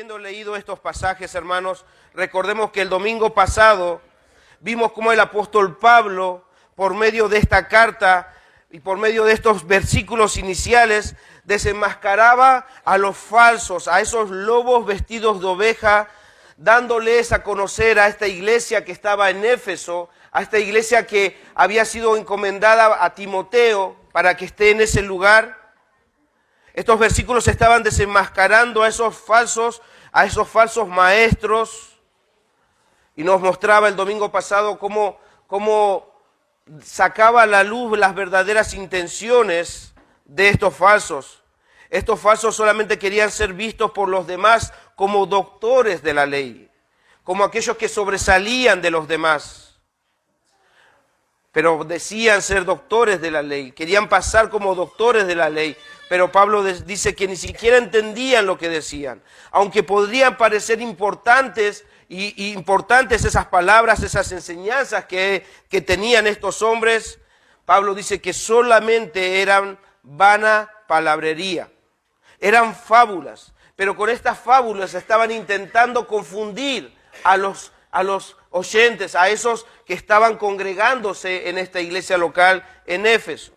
Habiendo leído estos pasajes, hermanos, recordemos que el domingo pasado vimos cómo el apóstol Pablo, por medio de esta carta y por medio de estos versículos iniciales, desenmascaraba a los falsos, a esos lobos vestidos de oveja, dándoles a conocer a esta iglesia que estaba en Éfeso, a esta iglesia que había sido encomendada a Timoteo para que esté en ese lugar. Estos versículos estaban desenmascarando a esos falsos maestros, y nos mostraba el domingo pasado cómo sacaba a la luz las verdaderas intenciones de estos falsos. Estos falsos solamente querían ser vistos por los demás como doctores de la ley, como aquellos que sobresalían de los demás. Pero decían ser doctores de la ley, querían pasar como doctores de la ley, pero Pablo dice que ni siquiera entendían lo que decían. Aunque podrían parecer importantes esas palabras, esas enseñanzas que tenían estos hombres, Pablo dice que solamente eran vana palabrería, eran fábulas, pero con estas fábulas estaban intentando confundir a los oyentes, a esos que estaban congregándose en esta iglesia local en Éfeso.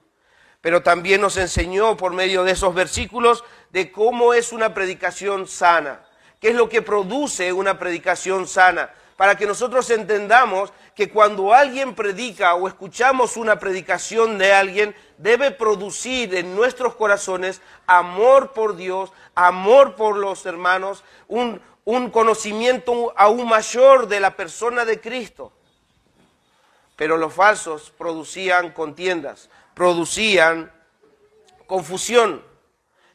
Pero también nos enseñó por medio de esos versículos de cómo es una predicación sana, qué es lo que produce una predicación sana, para que nosotros entendamos que cuando alguien predica o escuchamos una predicación de alguien, debe producir en nuestros corazones amor por Dios, amor por los hermanos, un conocimiento aún mayor de la persona de Cristo. Pero los falsos producían contiendas, producían confusión.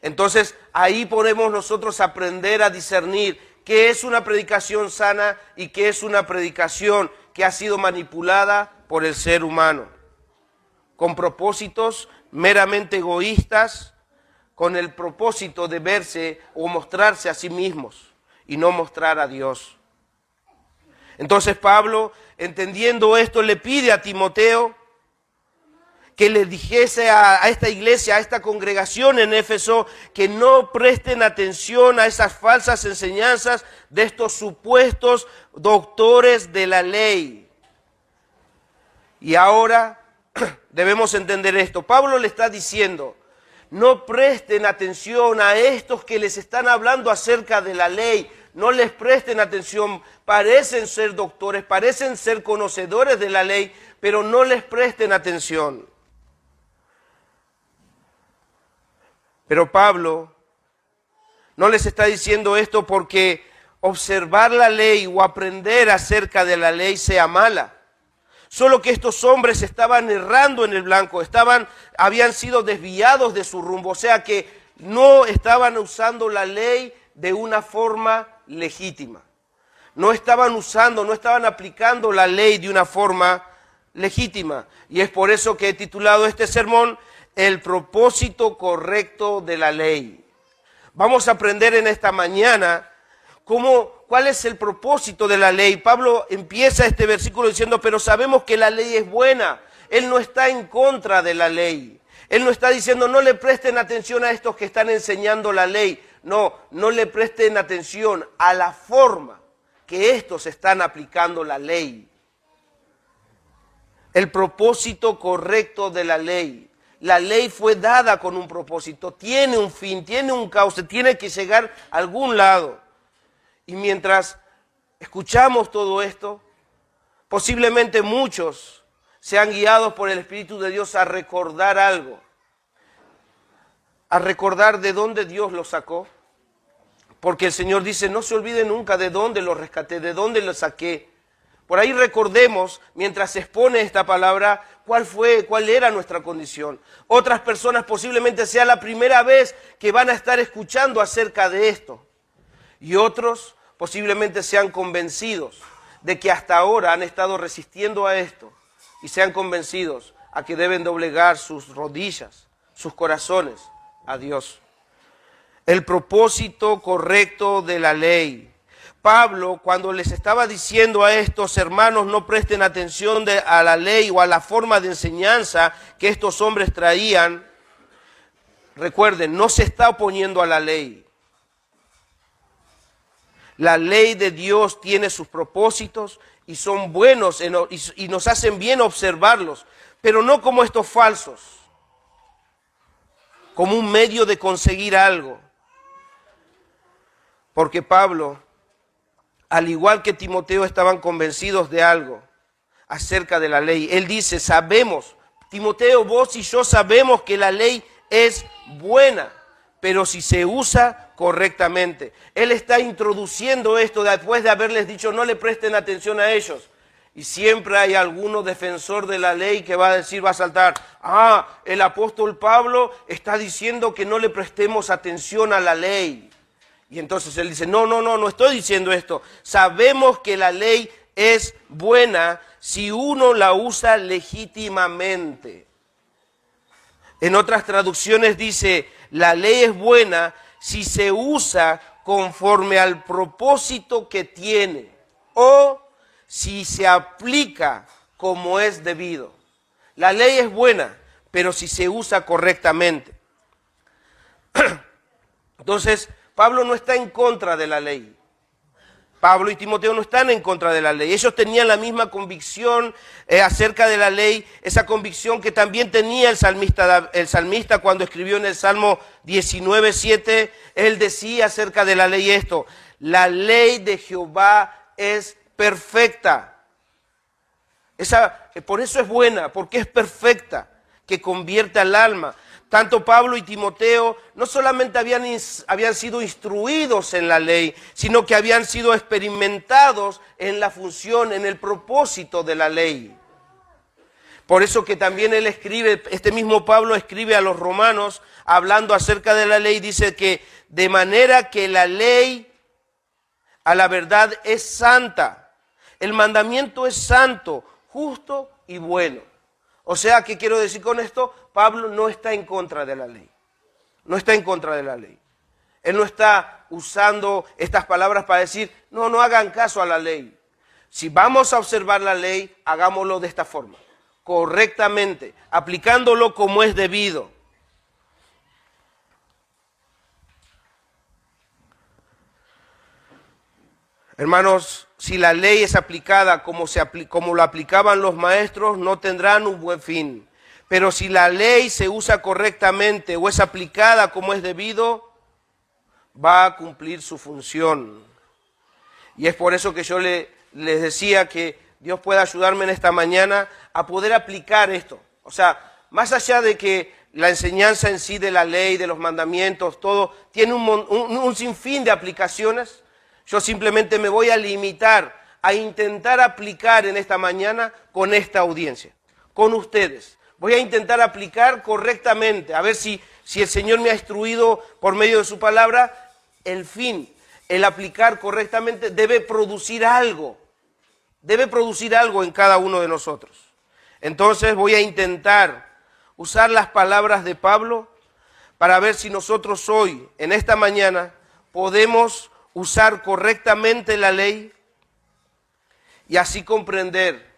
Entonces ahí podemos nosotros aprender a discernir qué es una predicación sana y qué es una predicación que ha sido manipulada por el ser humano, con propósitos meramente egoístas, con el propósito de verse o mostrarse a sí mismos y no mostrar a Dios. Entonces Pablo, entendiendo esto, le pide a Timoteo que le dijese a esta iglesia, a esta congregación en Éfeso, que no presten atención a esas falsas enseñanzas de estos supuestos doctores de la ley. Y ahora debemos entender esto. Pablo le está diciendo, no presten atención a estos que les están hablando acerca de la ley. No les presten atención, parecen ser doctores, parecen ser conocedores de la ley, pero no les presten atención. Pero Pablo no les está diciendo esto porque observar la ley o aprender acerca de la ley sea mala. Solo que estos hombres estaban errando en el blanco, habían sido desviados de su rumbo, o sea que no estaban usando la ley de una forma legítima. No estaban aplicando la ley de una forma legítima. Y es por eso que he titulado este sermón, El propósito correcto de la ley. Vamos a aprender en esta mañana cuál es el propósito de la ley. Pablo empieza este versículo diciendo, pero sabemos que la ley es buena. Él no está en contra de la ley. Él no está diciendo, no le presten atención a estos que están enseñando la ley. No le presten atención a la forma que estos están aplicando la ley. El propósito correcto de la ley. La ley fue dada con un propósito, tiene un fin, tiene un cauce, tiene que llegar a algún lado. Y mientras escuchamos todo esto, posiblemente muchos sean guiados por el Espíritu de Dios a recordar algo, a recordar de dónde Dios los sacó. Porque el Señor dice, no se olvide nunca de dónde los rescaté, de dónde los saqué. Por ahí recordemos, mientras se expone esta palabra, cuál era nuestra condición. Otras personas posiblemente sea la primera vez que van a estar escuchando acerca de esto. Y otros posiblemente sean convencidos de que hasta ahora han estado resistiendo a esto y sean convencidos a que deben doblegar sus rodillas, sus corazones a Dios. El propósito correcto de la ley. Pablo, cuando les estaba diciendo a estos hermanos no presten atención a la ley o a la forma de enseñanza que estos hombres traían, recuerden, no se está oponiendo a la ley. La ley de Dios tiene sus propósitos y son buenos y nos hacen bien observarlos, pero no como estos falsos, como un medio de conseguir algo. Porque Pablo, al igual que Timoteo, estaban convencidos de algo acerca de la ley. Él dice, sabemos, Timoteo, vos y yo sabemos que la ley es buena, pero si se usa correctamente. Él está introduciendo esto después de haberles dicho no le presten atención a ellos. Y siempre hay alguno defensor de la ley que va a decir, va a saltar, el apóstol Pablo está diciendo que no le prestemos atención a la ley. Y entonces él dice, no estoy diciendo esto. Sabemos que la ley es buena si uno la usa legítimamente. En otras traducciones dice, la ley es buena si se usa conforme al propósito que tiene o si se aplica como es debido. La ley es buena, pero si se usa correctamente. Entonces, Pablo no está en contra de la ley. Pablo y Timoteo no están en contra de la ley. Ellos tenían la misma convicción acerca de la ley, esa convicción que también tenía el salmista cuando escribió en el Salmo 19:7. Él decía acerca de la ley esto: la ley de Jehová es perfecta. Por eso es buena, porque es perfecta, que convierte al alma. Tanto Pablo y Timoteo no solamente habían sido instruidos en la ley, sino que habían sido experimentados en la función, en el propósito de la ley. Por eso que también él escribe, este mismo Pablo escribe a los romanos, hablando acerca de la ley, dice que de manera que la ley a la verdad es santa. El mandamiento es santo, justo y bueno. O sea, ¿qué quiero decir con esto? Pablo no está en contra de la ley. No está en contra de la ley. Él no está usando estas palabras para decir, no hagan caso a la ley. Si vamos a observar la ley, hagámoslo de esta forma, correctamente, aplicándolo como es debido. Hermanos, si la ley es aplicada como lo aplicaban los maestros, no tendrán un buen fin. Pero si la ley se usa correctamente o es aplicada como es debido, va a cumplir su función. Y es por eso que yo les decía que Dios pueda ayudarme en esta mañana a poder aplicar esto. O sea, más allá de que la enseñanza en sí de la ley, de los mandamientos, todo, tiene un sinfín de aplicaciones. Yo simplemente me voy a limitar a intentar aplicar en esta mañana con esta audiencia, con ustedes. Voy a intentar aplicar correctamente, a ver si el Señor me ha instruido por medio de su palabra. El fin, el aplicar correctamente debe producir algo en cada uno de nosotros. Entonces voy a intentar usar las palabras de Pablo para ver si nosotros hoy, en esta mañana, podemos usar correctamente la ley y así comprender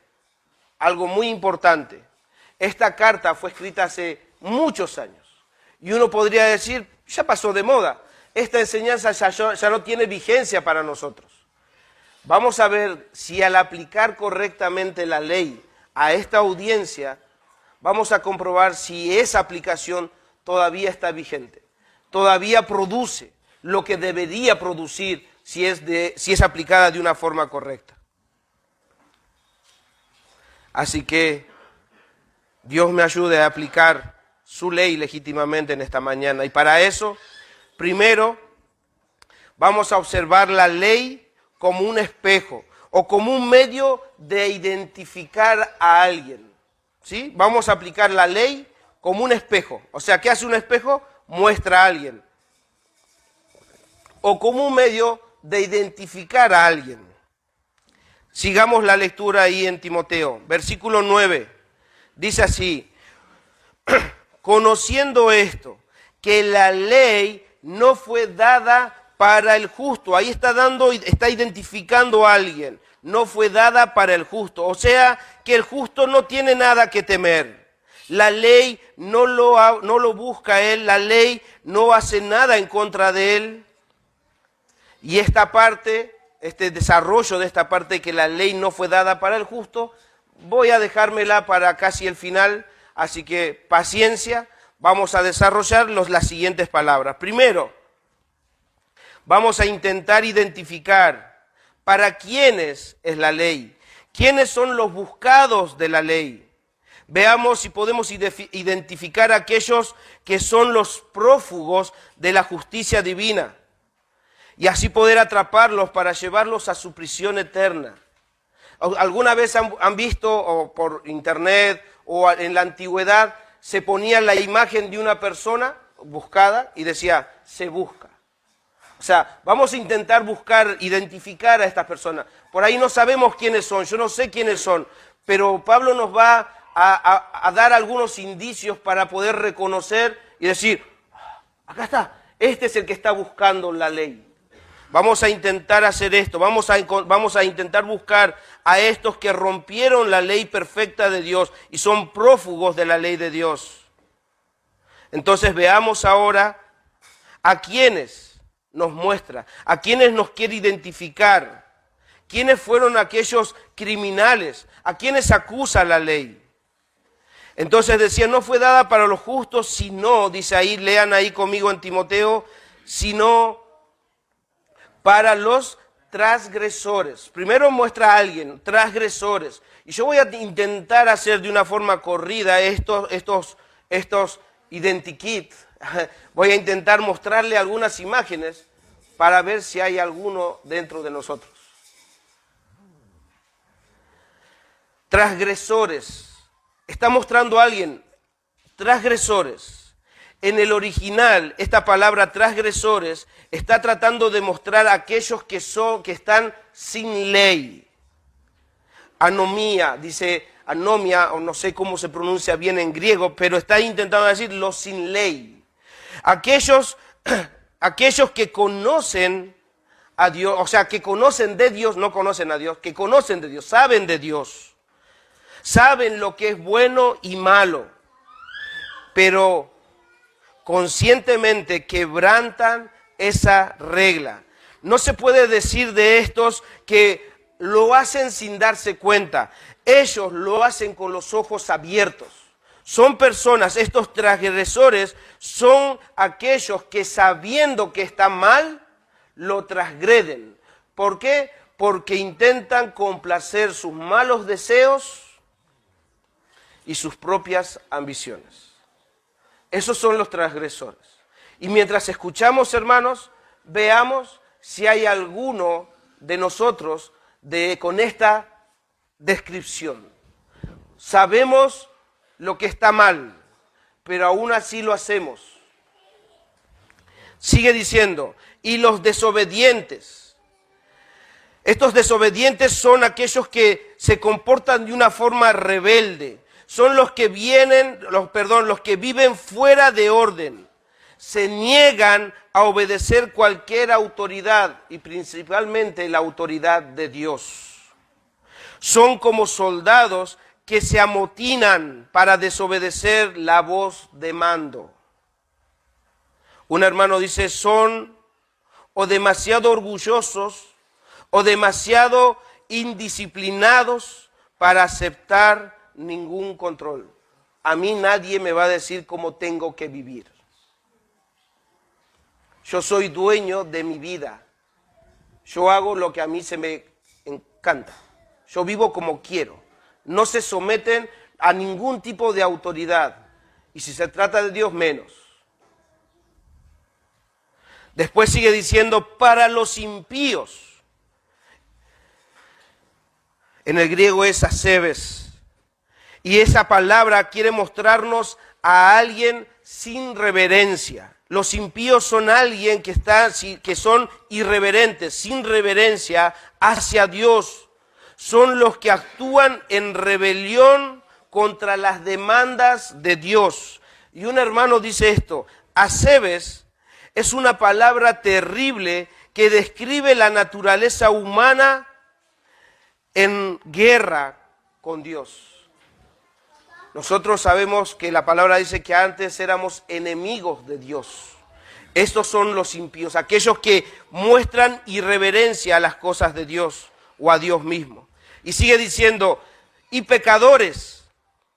algo muy importante. Esta carta fue escrita hace muchos años y uno podría decir, ya pasó de moda, esta enseñanza ya no tiene vigencia para nosotros. Vamos a ver si al aplicar correctamente la ley a esta audiencia, vamos a comprobar si esa aplicación todavía está vigente, todavía produce lo que debería producir si es aplicada de una forma correcta. Así que Dios me ayude a aplicar su ley legítimamente en esta mañana. Y para eso, primero, vamos a observar la ley como un espejo o como un medio de identificar a alguien. ¿Sí? Vamos a aplicar la ley como un espejo. O sea, ¿qué hace un espejo? Muestra a alguien. O como un medio de identificar a alguien. Sigamos la lectura ahí en Timoteo, versículo 9, dice así: conociendo esto, que la ley no fue dada para el justo. Ahí está identificando a alguien, no fue dada para el justo. O sea, que el justo no tiene nada que temer. La ley no lo busca él, la ley no hace nada en contra de él. Y esta parte este desarrollo de esta parte que la ley no fue dada para el justo, voy a dejármela para casi el final, así que paciencia, vamos a desarrollar las siguientes palabras. Primero, vamos a intentar identificar para quiénes es la ley, quiénes son los buscados de la ley. Veamos si podemos identificar a aquellos que son los prófugos de la justicia divina y así poder atraparlos para llevarlos a su prisión eterna. ¿Alguna vez han visto o por internet o en la antigüedad se ponía la imagen de una persona buscada y decía, se busca? O sea, vamos a intentar buscar, identificar a estas personas. Por ahí no sabemos quiénes son, yo no sé quiénes son, pero Pablo nos va a dar algunos indicios para poder reconocer y decir, acá está, este es el que está buscando la ley. Vamos a intentar hacer esto, vamos a intentar buscar a estos que rompieron la ley perfecta de Dios y son prófugos de la ley de Dios. Entonces veamos ahora a quiénes nos muestra, a quienes nos quiere identificar, quiénes fueron aquellos criminales, a quienes acusa la ley. Entonces decía, no fue dada para los justos, sino, dice ahí, lean ahí conmigo en Timoteo, sino para los transgresores. Primero muestra a alguien, transgresores. Y yo voy a intentar hacer de una forma corrida estos identikit. Voy a intentar mostrarle algunas imágenes para ver si hay alguno dentro de nosotros. Transgresores. Está mostrando a alguien, transgresores. En el original, esta palabra transgresores está tratando de mostrar a aquellos que están sin ley. Anomía, dice anomia, o no sé cómo se pronuncia bien en griego, pero está intentando decir los sin ley. Aquellos que conocen a Dios, o sea, que conocen de Dios, no conocen a Dios, que conocen de Dios, saben de Dios, saben lo que es bueno y malo, pero conscientemente quebrantan esa regla. No se puede decir de estos que lo hacen sin darse cuenta. Ellos lo hacen con los ojos abiertos. Son personas, estos transgresores son aquellos que sabiendo que está mal, lo transgreden. ¿Por qué? Porque intentan complacer sus malos deseos y sus propias ambiciones. Esos son los transgresores. Y mientras escuchamos, hermanos, veamos si hay alguno de nosotros con esta descripción. Sabemos lo que está mal, pero aún así lo hacemos. Sigue diciendo, y los desobedientes. Estos desobedientes son aquellos que se comportan de una forma rebelde. Son los que viven fuera de orden. Se niegan a obedecer cualquier autoridad y principalmente la autoridad de Dios. Son como soldados que se amotinan para desobedecer la voz de mando. Un hermano dice, son o demasiado orgullosos o demasiado indisciplinados para aceptar ningún control. A mí nadie me va a decir cómo tengo que vivir. Yo soy dueño de mi vida. Yo hago lo que a mí se me encanta. Yo vivo como quiero. No se someten a ningún tipo de autoridad. Y si se trata de Dios, menos. Después sigue diciendo, para los impíos. En el griego es asebes. Y esa palabra quiere mostrarnos a alguien sin reverencia. Los impíos son alguien que son irreverentes, sin reverencia hacia Dios. Son los que actúan en rebelión contra las demandas de Dios. Y un hermano dice esto, asebes es una palabra terrible que describe la naturaleza humana en guerra con Dios. Nosotros sabemos que la palabra dice que antes éramos enemigos de Dios. Estos son los impíos, aquellos que muestran irreverencia a las cosas de Dios o a Dios mismo. Y sigue diciendo, y pecadores,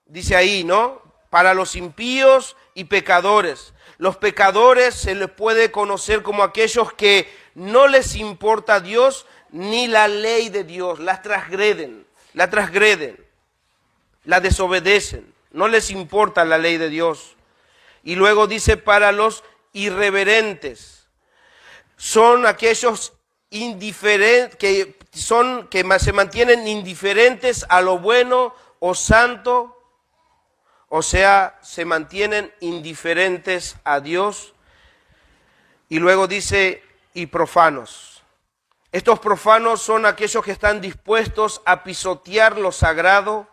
dice ahí, ¿no? Para los impíos y pecadores. Los pecadores se les puede conocer como aquellos que no les importa Dios ni la ley de Dios, la transgreden, la desobedecen, no les importa la ley de Dios. Y luego dice para los irreverentes, son aquellos indiferentes que se mantienen indiferentes a lo bueno o santo, o sea, se mantienen indiferentes a Dios. Y luego dice, y profanos. Estos profanos son aquellos que están dispuestos a pisotear lo sagrado,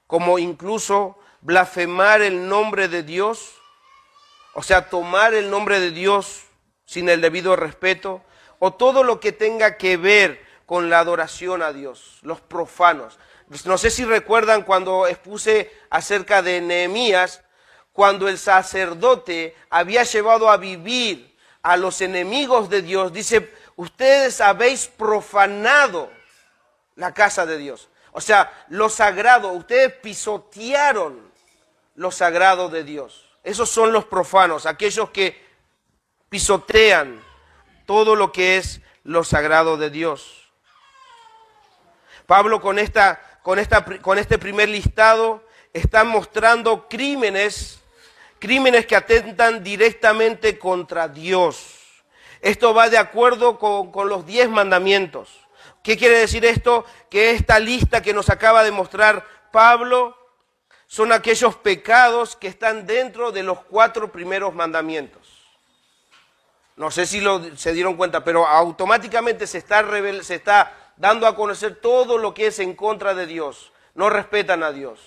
como incluso blasfemar el nombre de Dios, o sea, tomar el nombre de Dios sin el debido respeto, o todo lo que tenga que ver con la adoración a Dios, los profanos. No sé si recuerdan cuando expuse acerca de Nehemías, cuando el sacerdote había llevado a vivir a los enemigos de Dios, dice, ustedes habéis profanado la casa de Dios. O sea, lo sagrado, ustedes pisotearon lo sagrado de Dios. Esos son los profanos, aquellos que pisotean todo lo que es lo sagrado de Dios. Pablo con este primer listado está mostrando crímenes que atentan directamente contra Dios. Esto va de acuerdo con los 10 mandamientos. ¿Qué quiere decir esto? Que esta lista que nos acaba de mostrar Pablo son aquellos pecados que están dentro de los 4 primeros mandamientos. No sé si se dieron cuenta, pero automáticamente se está dando a conocer todo lo que es en contra de Dios. No respetan a Dios,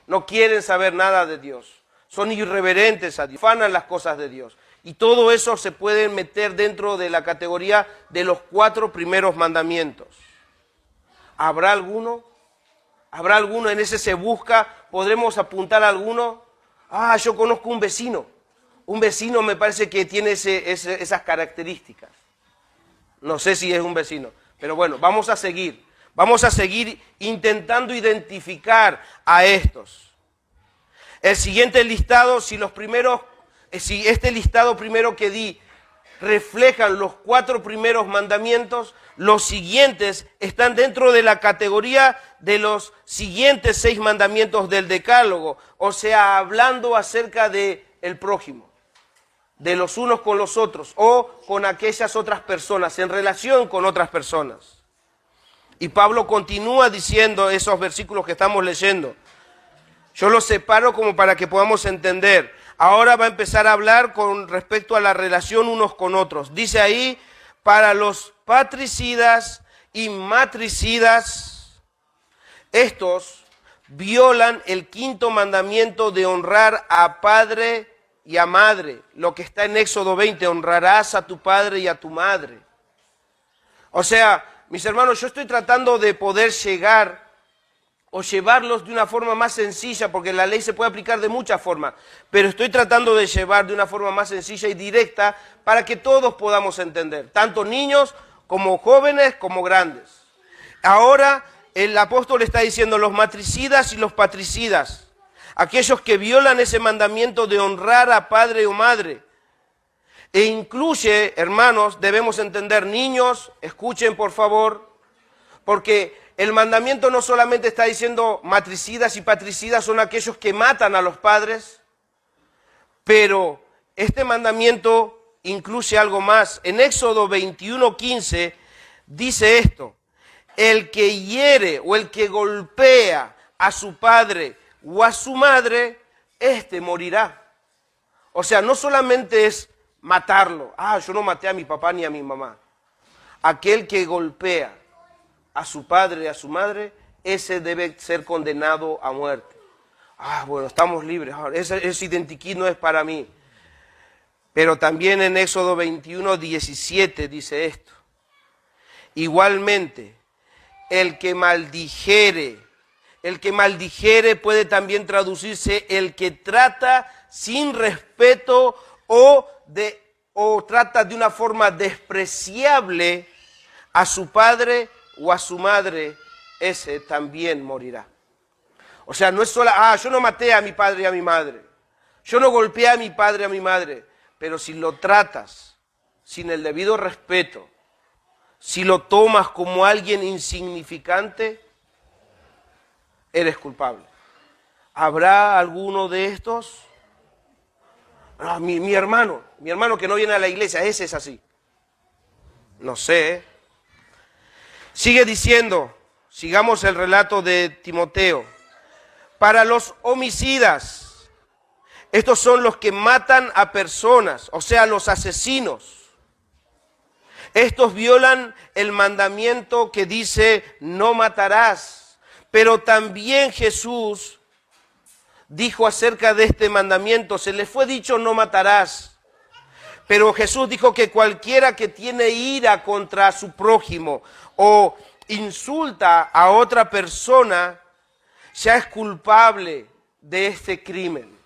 no quieren saber nada de Dios, son irreverentes a Dios, profanan las cosas de Dios. Y todo eso se puede meter dentro de la categoría de los 4 primeros mandamientos. ¿Habrá alguno? ¿Habrá alguno? En ese se busca, ¿podremos apuntar a alguno? Yo conozco un vecino. Un vecino me parece que tiene esas características. No sé si es un vecino, pero bueno, vamos a seguir intentando identificar a estos. El siguiente listado, si este listado primero que di reflejan los 4 primeros mandamientos, los siguientes están dentro de la categoría de los siguientes 6 mandamientos del Decálogo, o sea, hablando acerca de el prójimo, de los unos con los otros o con aquellas otras personas, en relación con otras personas. Y Pablo continúa diciendo esos versículos que estamos leyendo. Yo los separo como para que podamos entender. Ahora va a empezar a hablar con respecto a la relación unos con otros. Dice ahí, para los patricidas y matricidas, estos violan el 5.º mandamiento de honrar a padre y a madre. Lo que está en Éxodo 20, honrarás a tu padre y a tu madre. O sea, mis hermanos, yo estoy tratando de poder llegar o llevarlos de una forma más sencilla, porque la ley se puede aplicar de muchas formas, pero estoy tratando de llevar de una forma más sencilla y directa para que todos podamos entender, tanto niños como jóvenes como grandes. Ahora el apóstol está diciendo los matricidas y los patricidas, aquellos que violan ese mandamiento de honrar a padre o madre. E incluye, hermanos, debemos entender, niños, escuchen por favor, porque el mandamiento no solamente está diciendo matricidas y patricidas son aquellos que matan a los padres, pero este mandamiento incluye algo más. En Éxodo 21:15 dice esto: el que hiere o el que golpea a su padre o a su madre, éste morirá. O sea, no solamente es matarlo. Yo no maté a mi papá ni a mi mamá. Aquel que golpea a su padre y a su madre, ese debe ser condenado a muerte. Bueno, estamos libres. Ese identikit no es para mí. Pero también en Éxodo 21:17 dice esto: igualmente, el que maldijere puede también traducirse el que trata sin respeto o o trata de una forma despreciable a su padre o a su madre, ese también morirá. O sea, no es solo, yo no maté a mi padre y a mi madre, yo no golpeé a mi padre y a mi madre, pero si lo tratas sin el debido respeto, si lo tomas como alguien insignificante, eres culpable. ¿Habrá alguno de estos? Mi hermano que no viene a la iglesia, ese es así. No sé. Sigue diciendo, sigamos el relato de Timoteo. Para los homicidas, estos son los que matan a personas, o sea, los asesinos. Estos violan el mandamiento que dice no matarás, pero también Jesús dijo acerca de este mandamiento, se le fue dicho no matarás, pero Jesús dijo que cualquiera que tiene ira contra su prójimo o insulta a otra persona, ya es culpable de este crimen.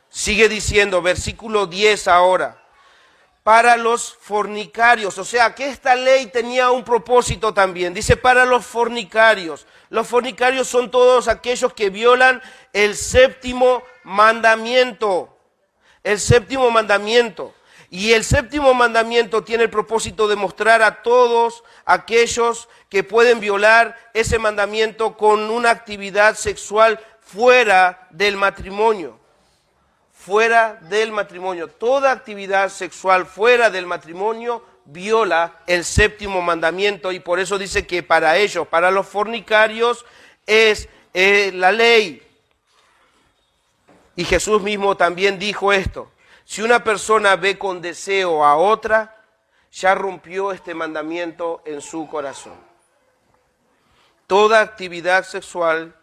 Sigue diciendo, versículo 10 ahora. Para los fornicarios, o sea que esta ley tenía un propósito también. Dice para los fornicarios. Los fornicarios son todos aquellos que violan el séptimo mandamiento. El séptimo mandamiento. Y el séptimo mandamiento tiene el propósito de mostrar a todos aquellos que pueden violar ese mandamiento con una actividad sexual fuera del matrimonio. Fuera del matrimonio. Toda actividad sexual fuera del matrimonio viola el séptimo mandamiento y por eso dice que para ellos, para los fornicarios, es la ley. Y Jesús mismo también dijo esto. Si una persona ve con deseo a otra, ya rompió este mandamiento en su corazón. Toda actividad sexual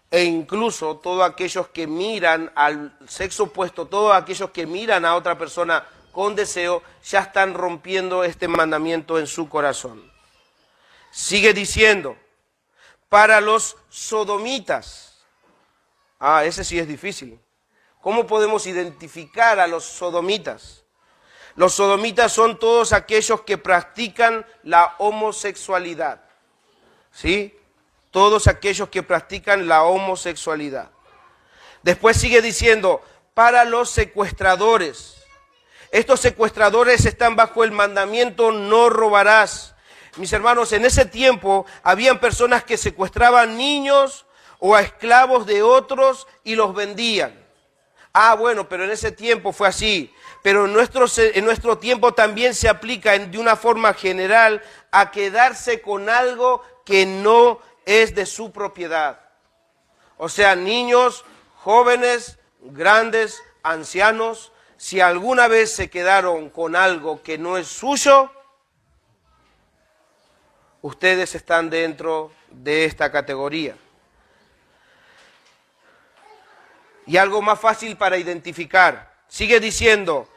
e incluso todos aquellos que miran al sexo opuesto, todos aquellos que miran a otra persona con deseo, ya están rompiendo este mandamiento en su corazón. Sigue diciendo, para los sodomitas. Ese sí es difícil. ¿Cómo podemos identificar a los sodomitas? Los sodomitas son todos aquellos que practican la homosexualidad. ¿Sí? Todos aquellos que practican la homosexualidad. Después sigue diciendo, para los secuestradores. Estos secuestradores están bajo el mandamiento no robarás. Mis hermanos, en ese tiempo habían personas que secuestraban niños o a esclavos de otros y los vendían. Bueno, pero en ese tiempo fue así. Pero en nuestro tiempo también se aplica de una forma general a quedarse con algo que no es de su propiedad. O sea, niños, jóvenes, grandes, ancianos, si alguna vez se quedaron con algo que no es suyo, ustedes están dentro de esta categoría. Y algo más fácil para identificar. Sigue diciendo,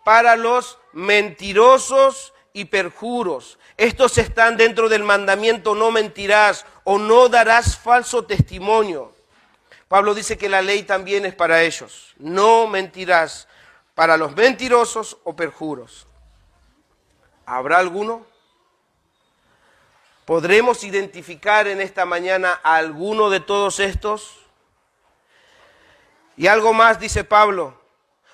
para los mentirosos y perjuros. Estos están dentro del mandamiento no mentirás o no darás falso testimonio. Pablo dice que la ley también es para ellos. No mentirás, para los mentirosos o perjuros. ¿Habrá alguno? ¿Podremos identificar en esta mañana a alguno de todos estos? Y algo más dice Pablo,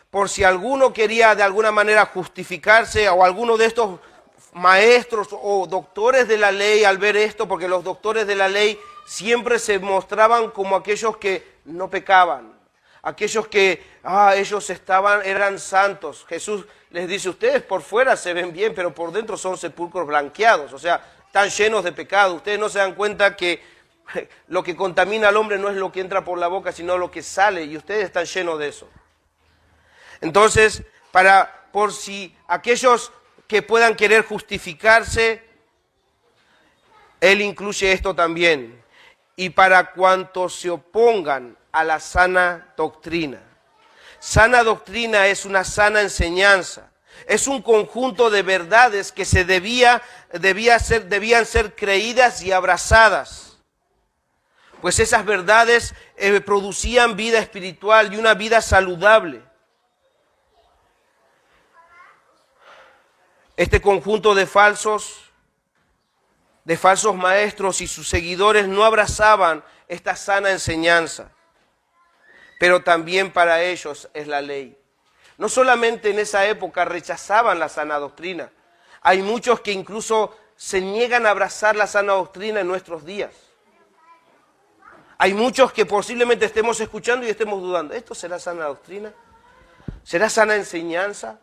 por si alguno quería de alguna manera justificarse o alguno de estos maestros o doctores de la ley al ver esto, porque los doctores de la ley siempre se mostraban como aquellos que no pecaban, aquellos que ellos eran santos. Jesús les dice, ustedes por fuera se ven bien, pero por dentro son sepulcros blanqueados, o sea, están llenos de pecado. Ustedes no se dan cuenta que lo que contamina al hombre no es lo que entra por la boca, sino lo que sale, y ustedes están llenos de eso. Entonces, por si aquellos que puedan querer justificarse, él incluye esto también. Y para cuantos se opongan a la sana doctrina. Sana doctrina es una sana enseñanza. Es un conjunto de verdades que debían ser creídas y abrazadas. Pues esas verdades producían vida espiritual y una vida saludable. Este conjunto de falsos maestros y sus seguidores no abrazaban esta sana enseñanza, pero también para ellos es la ley. No solamente en esa época rechazaban la sana doctrina, hay muchos que incluso se niegan a abrazar la sana doctrina en nuestros días. Hay muchos que posiblemente estemos escuchando y estemos dudando, ¿esto será sana doctrina? ¿Será sana enseñanza?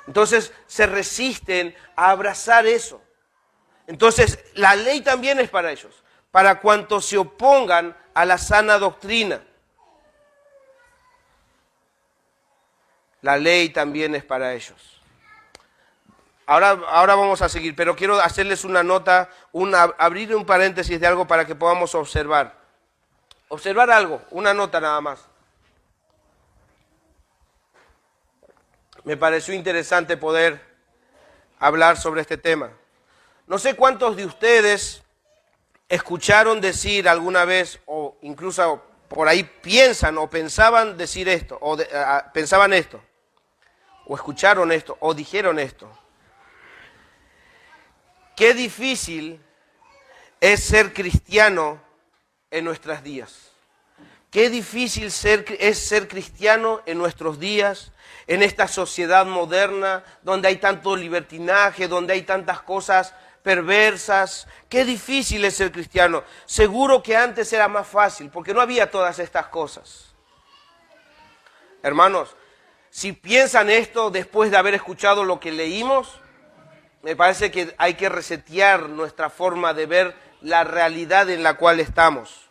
Entonces se resisten a abrazar eso. Entonces la ley también es para ellos, para cuantos se opongan a la sana doctrina. La ley también es para ellos. Ahora vamos a seguir, pero quiero hacerles una nota, abrir un paréntesis de algo para que podamos observar. Observar algo, una nota nada más. Me pareció interesante poder hablar sobre este tema. No sé cuántos de ustedes escucharon decir alguna vez, o incluso por ahí piensan o pensaban decir esto, o pensaban esto, o escucharon esto, o dijeron esto. Qué difícil es ser cristiano en nuestros días. Qué difícil es ser cristiano en nuestros días, en esta sociedad moderna, donde hay tanto libertinaje, donde hay tantas cosas perversas. Qué difícil es ser cristiano. Seguro que antes era más fácil, porque no había todas estas cosas. Hermanos, si piensan esto después de haber escuchado lo que leímos, me parece que hay que resetear nuestra forma de ver la realidad en la cual estamos.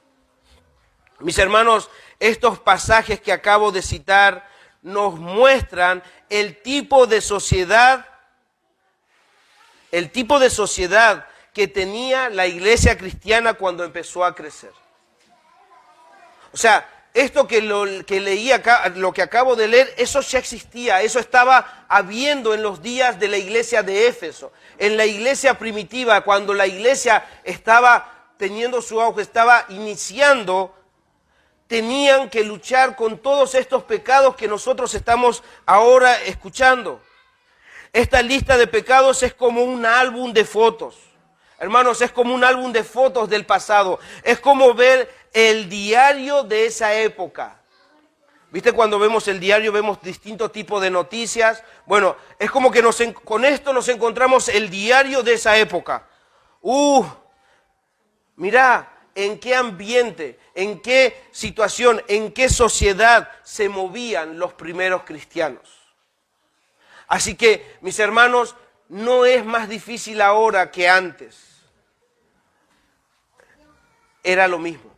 Mis hermanos, estos pasajes que acabo de citar nos muestran el tipo de sociedad que tenía la iglesia cristiana cuando empezó a crecer. O sea, esto que leí acá, lo que acabo de leer, eso ya existía, eso estaba habiendo en los días de la iglesia de Éfeso, en la iglesia primitiva, cuando la iglesia estaba teniendo su auge, estaba iniciando. Tenían que luchar con todos estos pecados que nosotros estamos ahora escuchando. Esta lista de pecados es como un álbum de fotos. Hermanos, es como un álbum de fotos del pasado. Es como ver el diario de esa época. ¿Viste? Cuando vemos el diario vemos distintos tipos de noticias. Bueno, es como que con esto nos encontramos el diario de esa época. Mirá. ¿En qué ambiente, en qué situación, en qué sociedad se movían los primeros cristianos? Así que, mis hermanos, no es más difícil ahora que antes. Era lo mismo.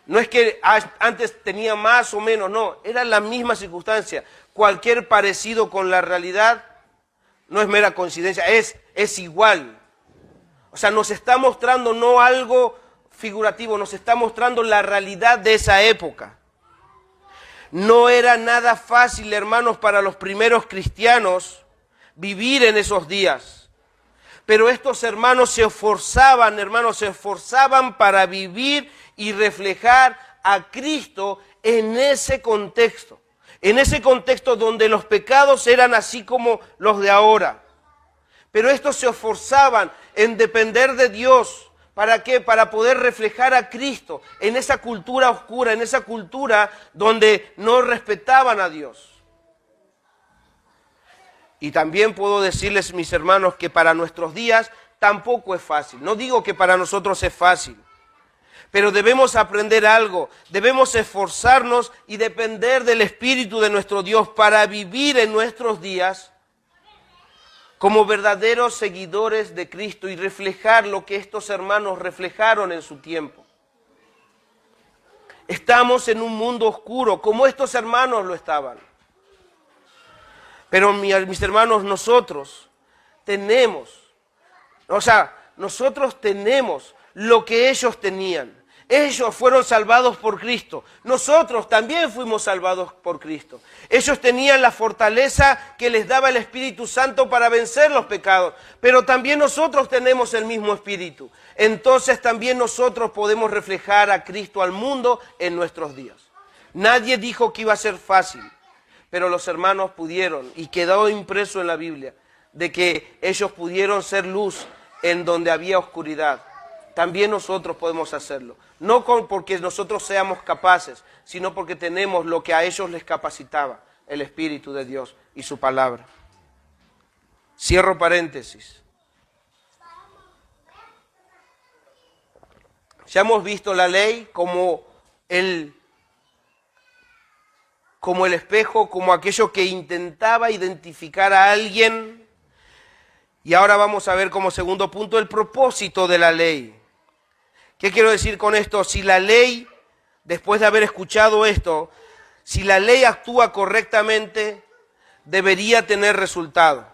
No es que antes tenía más o menos, no, era la misma circunstancia. Cualquier parecido con la realidad no es mera coincidencia, es igual. O sea, nos está mostrando no algo figurativo, nos está mostrando la realidad de esa época. No era nada fácil, hermanos, para los primeros cristianos vivir en esos días. Pero estos hermanos se esforzaban, para vivir y reflejar a Cristo en ese contexto donde los pecados eran así como los de ahora. Pero estos se esforzaban en depender de Dios. ¿Para qué? Para poder reflejar a Cristo en esa cultura oscura, en esa cultura donde no respetaban a Dios. Y también puedo decirles, mis hermanos, que para nuestros días tampoco es fácil. No digo que para nosotros es fácil, pero debemos aprender algo. Debemos esforzarnos y depender del Espíritu de nuestro Dios para vivir en nuestros días como verdaderos seguidores de Cristo y reflejar lo que estos hermanos reflejaron en su tiempo. Estamos en un mundo oscuro, como estos hermanos lo estaban. Pero mis hermanos, nosotros tenemos lo que ellos tenían. Ellos fueron salvados por Cristo. Nosotros también fuimos salvados por Cristo. Ellos tenían la fortaleza que les daba el Espíritu Santo para vencer los pecados. Pero también nosotros tenemos el mismo Espíritu. Entonces también nosotros podemos reflejar a Cristo al mundo en nuestros días. Nadie dijo que iba a ser fácil, pero los hermanos pudieron y quedó impreso en la Biblia. de que ellos pudieron ser luz en donde había oscuridad. También nosotros podemos hacerlo. No porque nosotros seamos capaces, sino porque tenemos lo que a ellos les capacitaba, el Espíritu de Dios y su palabra. Cierro paréntesis. Ya hemos visto la ley como el espejo, como aquello que intentaba identificar a alguien. Y ahora vamos a ver como segundo punto el propósito de la ley. ¿Qué quiero decir con esto? Si la ley, después de haber escuchado esto, si la ley actúa correctamente, debería tener resultado.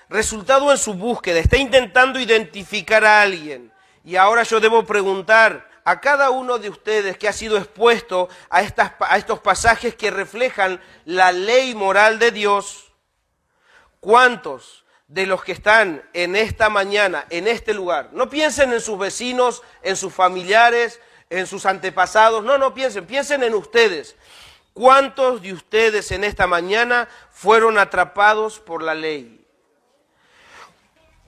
Resultado en su búsqueda, está intentando identificar a alguien. Y ahora yo debo preguntar a cada uno de ustedes que ha sido expuesto a estos pasajes que reflejan la ley moral de Dios, ¿cuántos de los que están en esta mañana, en este lugar, no piensen en sus vecinos, en sus familiares, en sus antepasados, no piensen en ustedes? ¿Cuántos de ustedes en esta mañana fueron atrapados por la ley?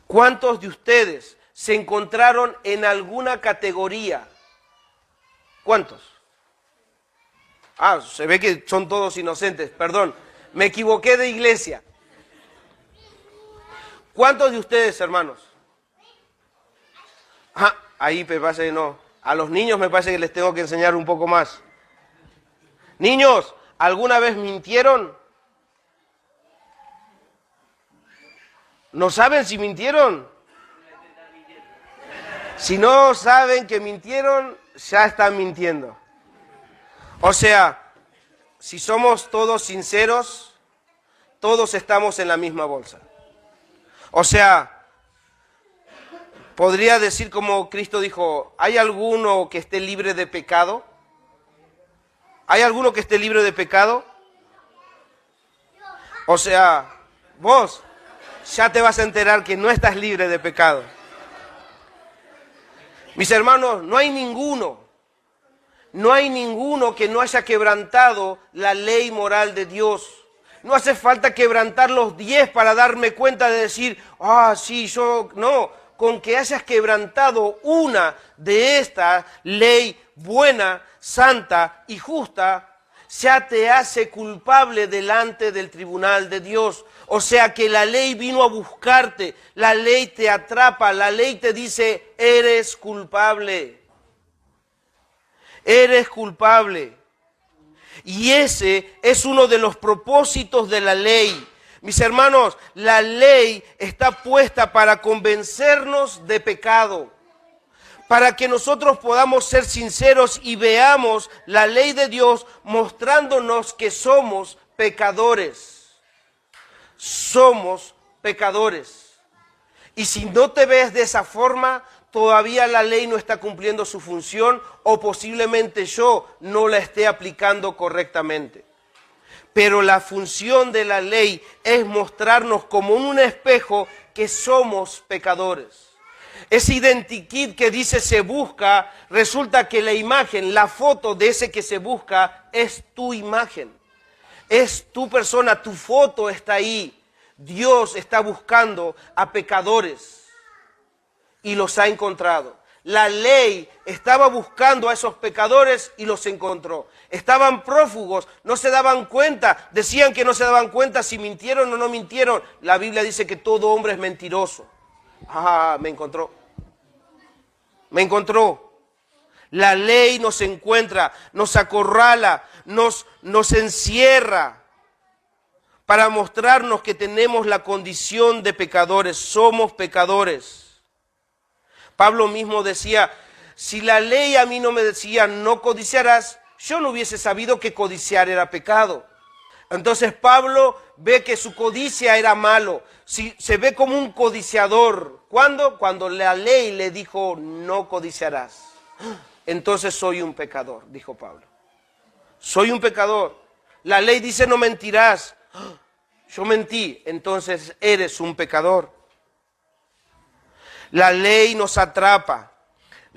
¿Cuántos de ustedes se encontraron en alguna categoría? ¿Cuántos? Se ve que son todos inocentes, perdón, me equivoqué de iglesia. ¿Cuántos de ustedes, hermanos? Ahí me parece que no. A los niños me parece que les tengo que enseñar un poco más. Niños, ¿alguna vez mintieron? ¿No saben si mintieron? Si no saben que mintieron, ya están mintiendo. O sea, si somos todos sinceros, todos estamos en la misma bolsa. O sea, podría decir como Cristo dijo, ¿hay alguno que esté libre de pecado? ¿Hay alguno que esté libre de pecado? O sea, vos ya te vas a enterar que no estás libre de pecado. Mis hermanos, no hay ninguno que no haya quebrantado la ley moral de Dios. No hace falta quebrantar los 10 para darme cuenta de decir, sí, yo... No, con que hayas quebrantado una de esta ley buena, santa y justa, ya te hace culpable delante del tribunal de Dios. O sea que la ley vino a buscarte, la ley te atrapa, la ley te dice, eres culpable. Eres culpable. Y ese es uno de los propósitos de la ley. Mis hermanos, la ley está puesta para convencernos de pecado, para que nosotros podamos ser sinceros y veamos la ley de Dios mostrándonos que somos pecadores. Somos pecadores. Y si no te ves de esa forma, todavía la ley no está cumpliendo su función o posiblemente yo no la esté aplicando correctamente. Pero la función de la ley es mostrarnos como un espejo que somos pecadores. Ese identikit que dice se busca, resulta que la imagen, la foto de ese que se busca es tu imagen. Es tu persona, tu foto está ahí. Dios está buscando a pecadores y los ha encontrado. La ley estaba buscando a esos pecadores y los encontró. Estaban prófugos, no se daban cuenta, decían que no se daban cuenta si mintieron o no mintieron. La Biblia dice que todo hombre es mentiroso. Me encontró. Me encontró. La ley nos encuentra, nos acorrala, nos encierra para mostrarnos que tenemos la condición de pecadores, somos pecadores. Pablo mismo decía, si la ley a mí no me decía no codiciarás, yo no hubiese sabido que codiciar era pecado. Entonces Pablo ve que su codicia era malo, se ve como un codiciador. ¿Cuándo? Cuando la ley le dijo no codiciarás. Entonces soy un pecador, dijo Pablo. Soy un pecador. La ley dice no mentirás. Yo mentí, entonces eres un pecador. La ley nos atrapa.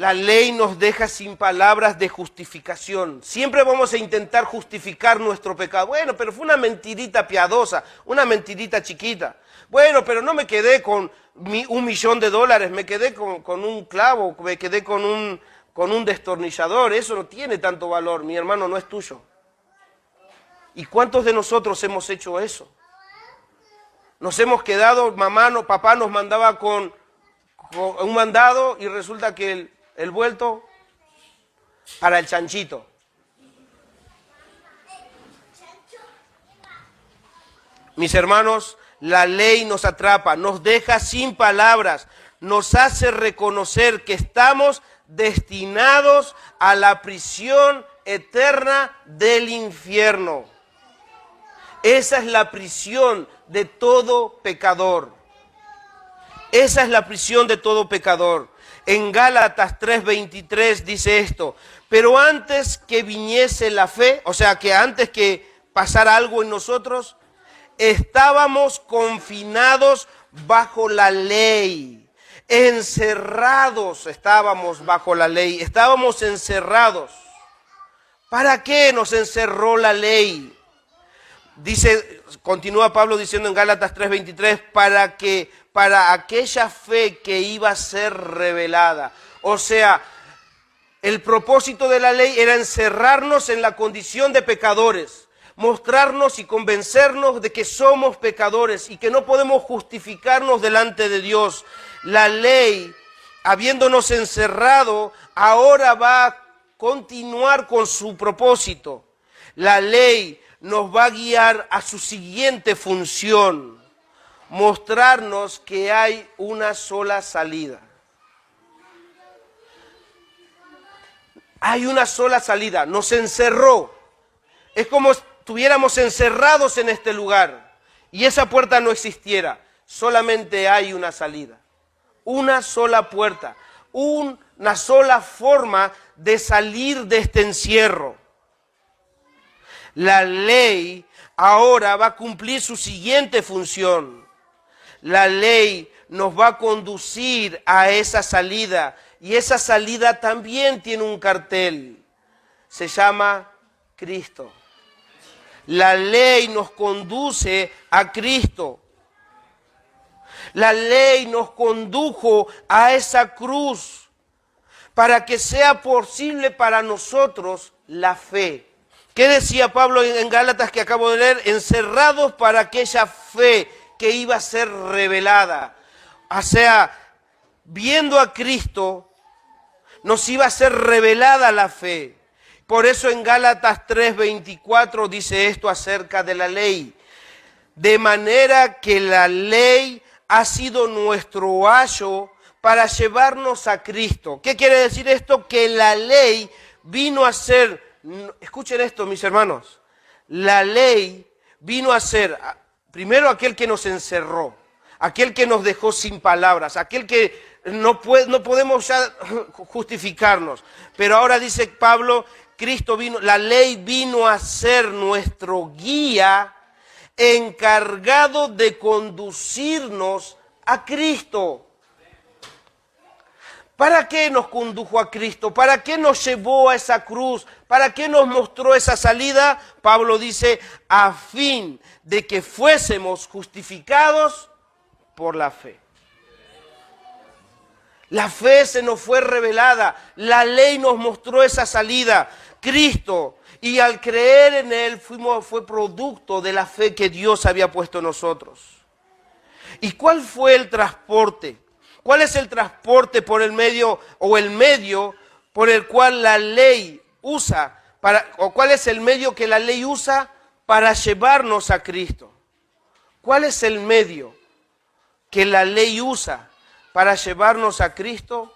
La ley nos deja sin palabras de justificación. Siempre vamos a intentar justificar nuestro pecado. Bueno, pero fue una mentirita piadosa, una mentirita chiquita. Bueno, pero no me quedé con $1.000.000, me quedé con un clavo, me quedé con un destornillador. Eso no tiene tanto valor, mi hermano, no es tuyo. ¿Y cuántos de nosotros hemos hecho eso? Nos hemos quedado, papá nos mandaba con un mandado y resulta que el vuelto para el chanchito. Mis hermanos, la ley nos atrapa, nos deja sin palabras, nos hace reconocer que estamos destinados a la prisión eterna del infierno. Esa es la prisión de todo pecador. Esa es la prisión de todo pecador. En Gálatas 3:23 dice esto: pero antes que viniese la fe, o sea que antes que pasara algo en nosotros, estábamos confinados bajo la ley. Encerrados estábamos bajo la ley, estábamos encerrados. ¿Para qué nos encerró la ley? Dice, continúa Pablo diciendo en Gálatas 3:23, para aquella fe que iba a ser revelada. O sea, el propósito de la ley era encerrarnos en la condición de pecadores, mostrarnos y convencernos de que somos pecadores y que no podemos justificarnos delante de Dios. La ley, habiéndonos encerrado, ahora va a continuar con su propósito. La ley nos va a guiar a su siguiente función: mostrarnos que hay una sola salida. Hay una sola salida. Nos encerró. Es como si estuviéramos encerrados en este lugar y esa puerta no existiera. Solamente hay una salida. Una sola puerta. Una sola forma de salir de este encierro. La ley ahora va a cumplir su siguiente función. La ley nos va a conducir a esa salida y esa salida también tiene un cartel. Se llama Cristo. La ley nos conduce a Cristo. La ley nos condujo a esa cruz para que sea posible para nosotros la fe. ¿Qué decía Pablo en Gálatas que acabo de leer? Encerrados para aquella fe que iba a ser revelada. O sea, viendo a Cristo, nos iba a ser revelada la fe. Por eso en Gálatas 3:24 dice esto acerca de la ley. De manera que la ley ha sido nuestro ayo para llevarnos a Cristo. ¿Qué quiere decir esto? Que la ley vino a ser, escuchen esto mis hermanos, la ley vino a ser primero aquel que nos encerró, aquel que nos dejó sin palabras, aquel que no podemos ya justificarnos. Pero ahora dice Pablo, Cristo vino, la ley vino a ser nuestro guía encargado de conducirnos a Cristo. ¿Para qué nos condujo a Cristo? ¿Para qué nos llevó a esa cruz? ¿Para qué nos mostró esa salida? Pablo dice, a fin de que fuésemos justificados por la fe. La fe se nos fue revelada, la ley nos mostró esa salida, Cristo, y al creer en Él fue producto de la fe que Dios había puesto en nosotros. ¿Y cuál fue el transporte? ¿Cuál es el transporte por el medio o el medio por el cual la ley usa, o cuál es el medio que la ley usa para llevarnos a Cristo? ¿Cuál es el medio que la ley usa para llevarnos a Cristo?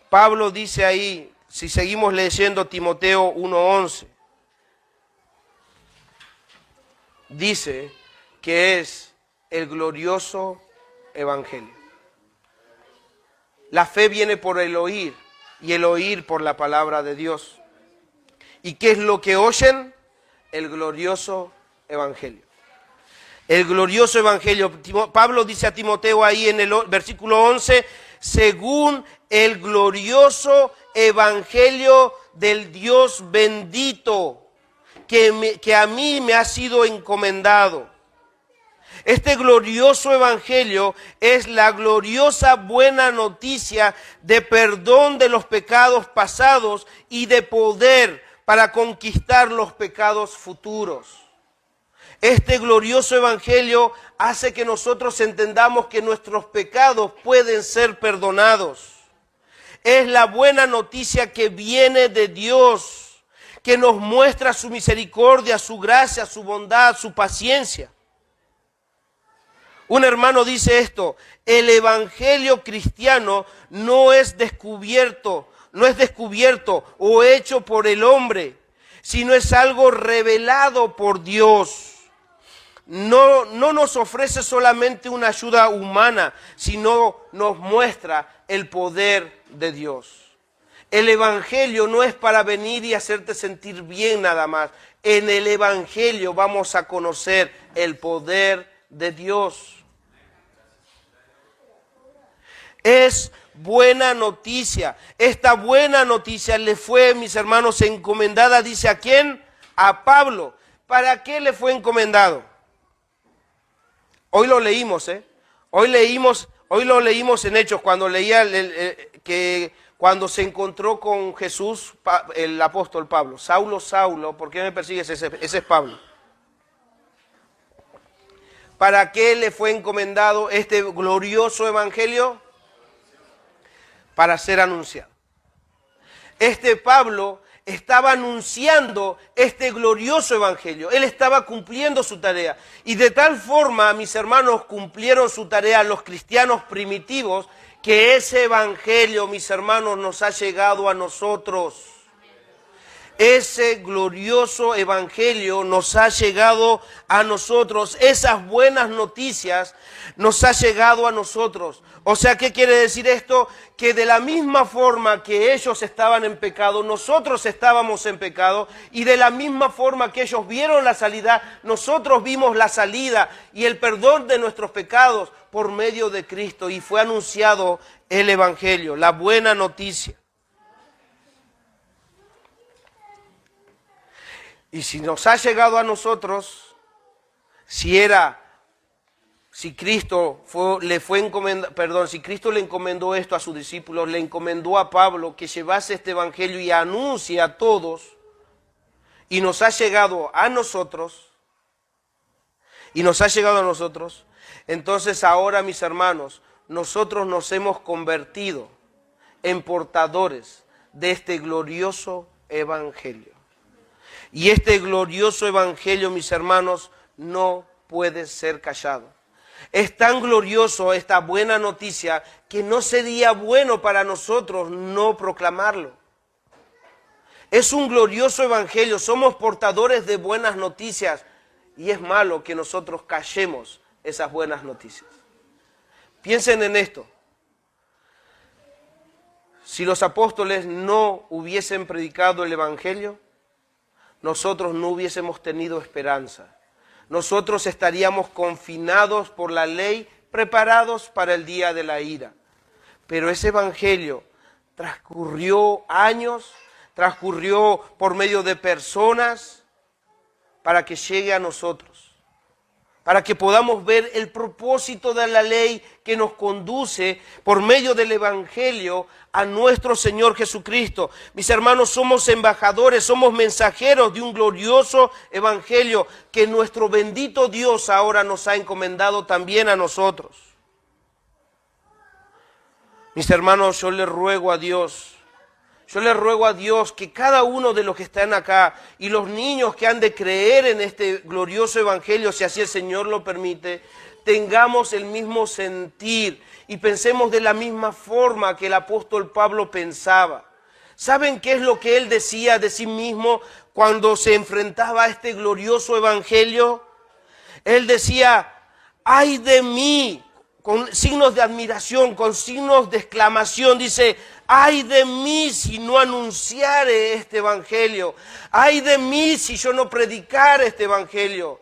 Pablo dice ahí, si seguimos leyendo Timoteo 1:11, dice que es el glorioso evangelio. La fe viene por el oír y el oír por la palabra de Dios. ¿Y qué es lo que oyen? El glorioso evangelio. El glorioso evangelio. Pablo dice a Timoteo ahí en el versículo 11, según el glorioso evangelio del Dios bendito, que a mí me ha sido encomendado. Este glorioso evangelio es la gloriosa buena noticia de perdón de los pecados pasados y de poder para conquistar los pecados futuros. Este glorioso evangelio hace que nosotros entendamos que nuestros pecados pueden ser perdonados. Es la buena noticia que viene de Dios, que nos muestra su misericordia, su gracia, su bondad, su paciencia. Un hermano dice esto: el evangelio cristiano no es descubierto o hecho por el hombre, sino es algo revelado por Dios. No nos ofrece solamente una ayuda humana, sino nos muestra el poder de Dios. El evangelio no es para venir y hacerte sentir bien nada más. En el evangelio vamos a conocer el poder de Dios. Es buena noticia. Esta buena noticia le fue, mis hermanos, encomendada, dice, ¿a quién? A Pablo. ¿Para qué le fue encomendado? Hoy lo leímos, Hoy lo leímos en Hechos, cuando leía que cuando se encontró con Jesús, el apóstol Pablo. Saulo, Saulo, ¿por qué me persigues? Ese es Pablo. ¿Para qué le fue encomendado este glorioso evangelio? Para ser anunciado. Este Pablo estaba anunciando este glorioso evangelio. Él estaba cumpliendo su tarea. Y de tal forma, mis hermanos, cumplieron su tarea los cristianos primitivos, que ese evangelio, mis hermanos, nos ha llegado a nosotros. Ese glorioso evangelio nos ha llegado a nosotros. Esas buenas noticias nos ha llegado a nosotros. O sea, ¿qué quiere decir esto? Que de la misma forma que ellos estaban en pecado, nosotros estábamos en pecado. Y de la misma forma que ellos vieron la salida, nosotros vimos la salida y el perdón de nuestros pecados por medio de Cristo. Y fue anunciado el evangelio, la buena noticia. Y si nos ha llegado a nosotros, si Cristo le encomendó esto a sus discípulos, le encomendó a Pablo que llevase este evangelio y anuncie a todos, y nos ha llegado a nosotros, entonces ahora, mis hermanos, nosotros nos hemos convertido en portadores de este glorioso evangelio. Y este glorioso evangelio, mis hermanos, no puede ser callado. Es tan glorioso esta buena noticia que no sería bueno para nosotros no proclamarlo. Es un glorioso evangelio, somos portadores de buenas noticias y es malo que nosotros callemos esas buenas noticias. Piensen en esto. Si los apóstoles no hubiesen predicado el evangelio, nosotros no hubiésemos tenido esperanza. Nosotros estaríamos confinados por la ley, preparados para el día de la ira. Pero ese evangelio transcurrió años, transcurrió por medio de personas para que llegue a nosotros, para que podamos ver el propósito de la ley que nos conduce por medio del evangelio a nuestro Señor Jesucristo. Mis hermanos, somos embajadores, somos mensajeros de un glorioso evangelio que nuestro bendito Dios ahora nos ha encomendado también a nosotros. Mis hermanos, yo le ruego a Dios que cada uno de los que están acá y los niños que han de creer en este glorioso evangelio, si así el Señor lo permite, tengamos el mismo sentir y pensemos de la misma forma que el apóstol Pablo pensaba. ¿Saben qué es lo que él decía de sí mismo cuando se enfrentaba a este glorioso evangelio? Él decía, ¡ay de mí! Con signos de admiración, con signos de exclamación, dice, ¡ay de mí si no anunciare este evangelio! ¡Ay de mí si yo no predicara este evangelio!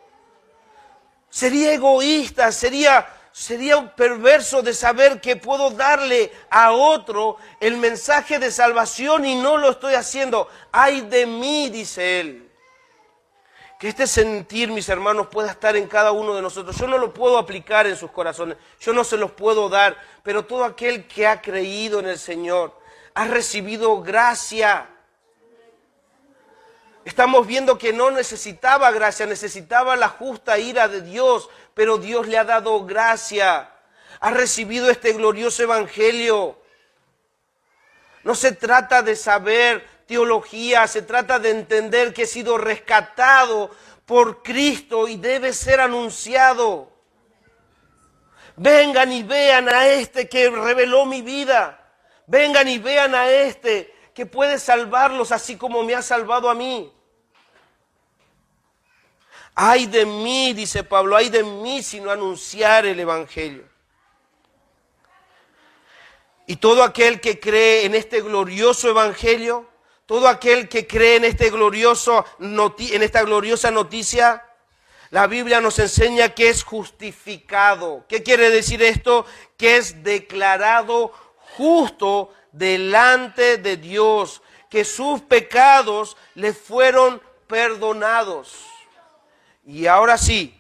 Sería egoísta, sería Sería perverso de saber que puedo darle a otro el mensaje de salvación y no lo estoy haciendo. ¡Ay de mí!, dice él. Que este sentir, mis hermanos, pueda estar en cada uno de nosotros. Yo no lo puedo aplicar en sus corazones, yo no se los puedo dar, pero todo aquel que ha creído en el Señor ha recibido gracia. Estamos viendo que no necesitaba gracia, necesitaba la justa ira de Dios, pero Dios le ha dado gracia. Ha recibido este glorioso evangelio. No se trata de saber teología, se trata de entender que he sido rescatado por Cristo y debe ser anunciado. Vengan y vean a este que reveló mi vida. Vengan y vean a este que puede salvarlos así como me ha salvado a mí. Ay de mí, dice Pablo, ay de mí si no anunciar el evangelio. Y todo aquel que cree en este glorioso evangelio, todo aquel que cree en esta gloriosa noticia, la Biblia nos enseña que es justificado. ¿Qué quiere decir esto? Que es declarado justo delante de Dios, que sus pecados le fueron perdonados. Y ahora sí,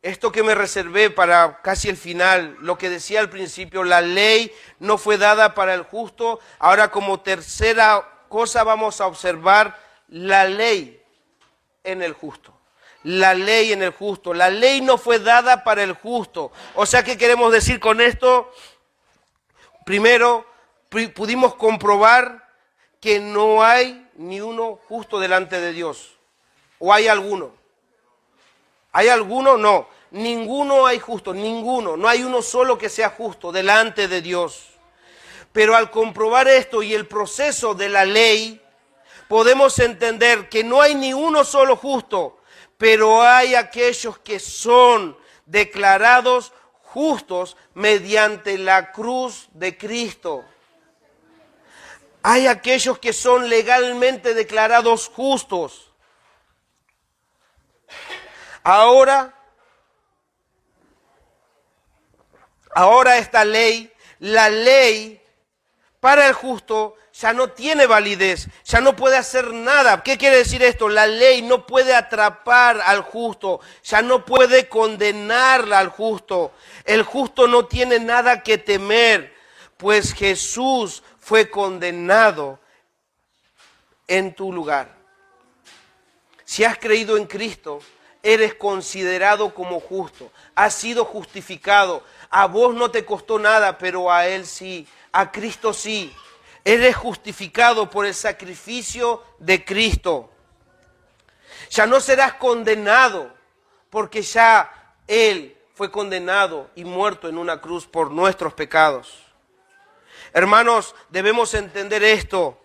esto que me reservé para casi el final, lo que decía al principio, la ley no fue dada para el justo. Ahora como tercera cosa vamos a observar la ley en el justo. La ley en el justo. La ley no fue dada para el justo. O sea, ¿qué queremos decir con esto? Primero, pudimos comprobar que no hay ni uno justo delante de Dios. ¿O hay alguno? ¿Hay alguno? No. Ninguno hay justo, ninguno. No hay uno solo que sea justo delante de Dios. Pero al comprobar esto y el proceso de la ley, podemos entender que no hay ni uno solo justo, pero hay aquellos que son declarados justos mediante la cruz de Cristo. Hay aquellos que son legalmente declarados justos. Ahora esta ley, la ley para el justo ya no tiene validez, ya no puede hacer nada. ¿Qué quiere decir esto? La ley no puede atrapar al justo, ya no puede condenarla al justo. El justo no tiene nada que temer, pues Jesús fue condenado en tu lugar. Si has creído en Cristo, eres considerado como justo, has sido justificado. A vos no te costó nada, pero a Él sí, a Cristo sí. Eres justificado por el sacrificio de Cristo. Ya no serás condenado, porque ya Él fue condenado y muerto en una cruz por nuestros pecados. Hermanos, debemos entender esto.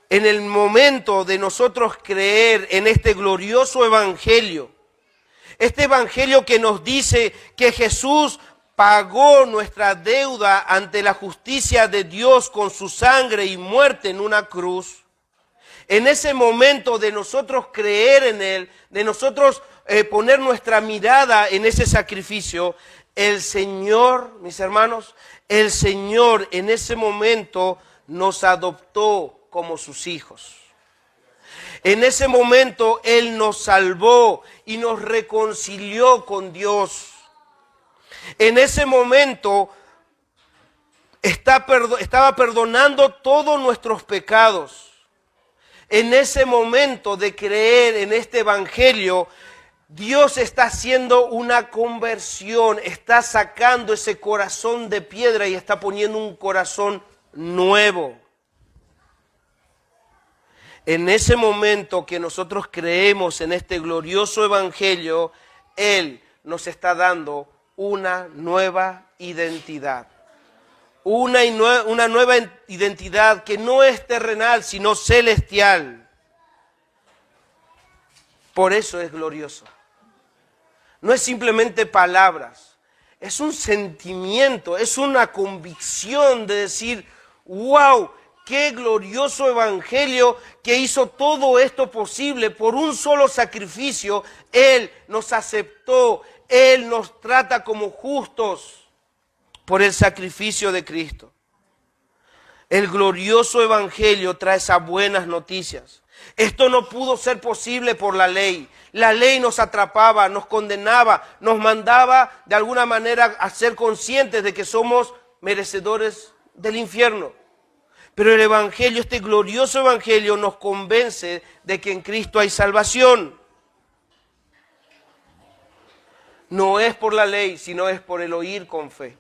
En el momento de nosotros creer en este glorioso evangelio, este evangelio que nos dice que Jesús pagó nuestra deuda ante la justicia de Dios con su sangre y muerte en una cruz, en ese momento de nosotros creer en Él, de nosotros poner nuestra mirada en ese sacrificio, el Señor, mis hermanos, el Señor en ese momento nos adoptó como sus hijos. En ese momento Él nos salvó y nos reconcilió con Dios. En ese momento estaba perdonando todos nuestros pecados. En ese momento de creer en este evangelio, Dios está haciendo una conversión, está sacando ese corazón de piedra y está poniendo un corazón nuevo. En ese momento que nosotros creemos en este glorioso evangelio, Él nos está dando una nueva identidad. Una nueva identidad que no es terrenal, sino celestial. Por eso es glorioso. No es simplemente palabras, es un sentimiento, es una convicción de decir, wow, qué glorioso evangelio que hizo todo esto posible por un solo sacrificio. Él nos aceptó, Él nos trata como justos por el sacrificio de Cristo. El glorioso evangelio trae esas buenas noticias. Esto no pudo ser posible por la ley. La ley nos atrapaba, nos condenaba, nos mandaba de alguna manera a ser conscientes de que somos merecedores del infierno. Pero el evangelio, este glorioso evangelio, nos convence de que en Cristo hay salvación. No es por la ley, sino es por el oír con fe.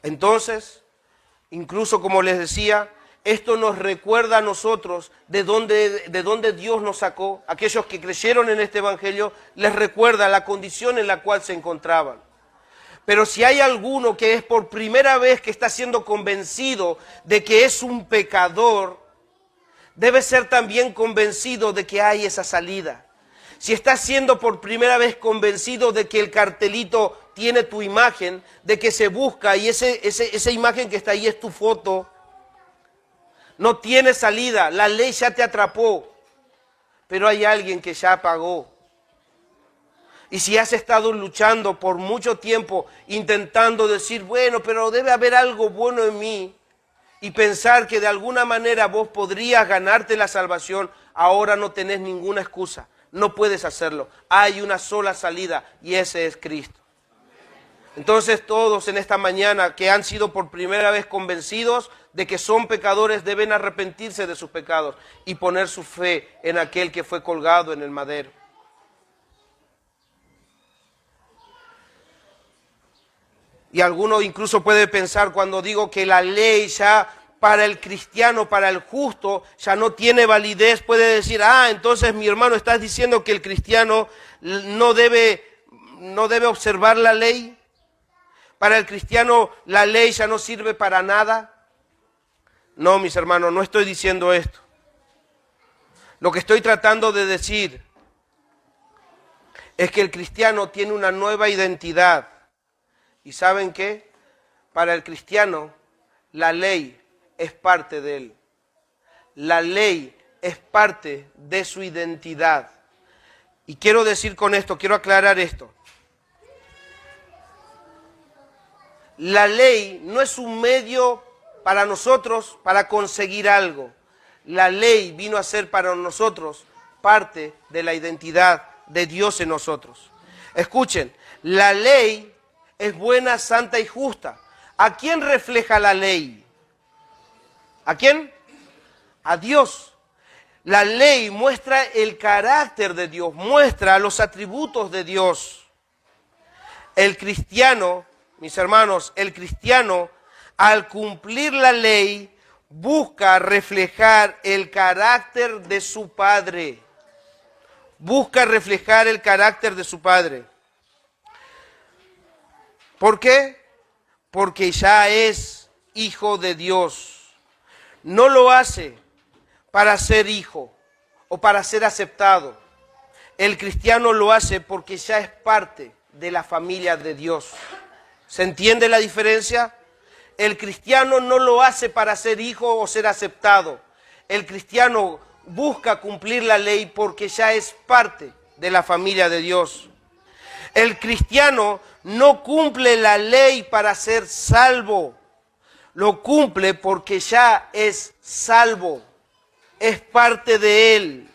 Entonces, incluso como les decía, esto nos recuerda a nosotros de dónde Dios nos sacó. Aquellos que creyeron en este evangelio, les recuerda la condición en la cual se encontraban. Pero si hay alguno que es por primera vez que está siendo convencido de que es un pecador, debe ser también convencido de que hay esa salida. Si estás siendo por primera vez convencido de que el cartelito tiene tu imagen, de que se busca y esa imagen que está ahí es tu foto, no tiene salida, la ley ya te atrapó, pero hay alguien que ya pagó. Y si has estado luchando por mucho tiempo, intentando decir, bueno, pero debe haber algo bueno en mí, y pensar que de alguna manera vos podrías ganarte la salvación, ahora no tenés ninguna excusa, no puedes hacerlo. Hay una sola salida y ese es Cristo. Entonces todos en esta mañana que han sido por primera vez convencidos de que son pecadores deben arrepentirse de sus pecados y poner su fe en aquel que fue colgado en el madero. Y alguno incluso puede pensar cuando digo que la ley ya para el cristiano, para el justo, ya no tiene validez, puede decir, entonces mi hermano, estás diciendo que el cristiano no debe observar la ley. Para el cristiano la ley ya no sirve para nada. No, mis hermanos, no estoy diciendo esto. Lo que estoy tratando de decir es que el cristiano tiene una nueva identidad. ¿Y saben qué? Para el cristiano la ley es parte de él. La ley es parte de su identidad. Y quiero decir con esto, quiero aclarar esto. La ley no es un medio para nosotros para conseguir algo. La ley vino a ser para nosotros parte de la identidad de Dios en nosotros. Escuchen, la ley es buena, santa y justa. ¿A quién refleja la ley? ¿A quién? A Dios. La ley muestra el carácter de Dios, muestra los atributos de Dios. El cristiano, mis hermanos, el cristiano, al cumplir la ley, busca reflejar el carácter de su Padre. Busca reflejar el carácter de su Padre. ¿Por qué? Porque ya es hijo de Dios. No lo hace para ser hijo o para ser aceptado. El cristiano lo hace porque ya es parte de la familia de Dios. ¿Se entiende la diferencia? El cristiano no lo hace para ser hijo o ser aceptado. El cristiano busca cumplir la ley porque ya es parte de la familia de Dios. El cristiano no cumple la ley para ser salvo. Lo cumple porque ya es salvo. Es parte de él.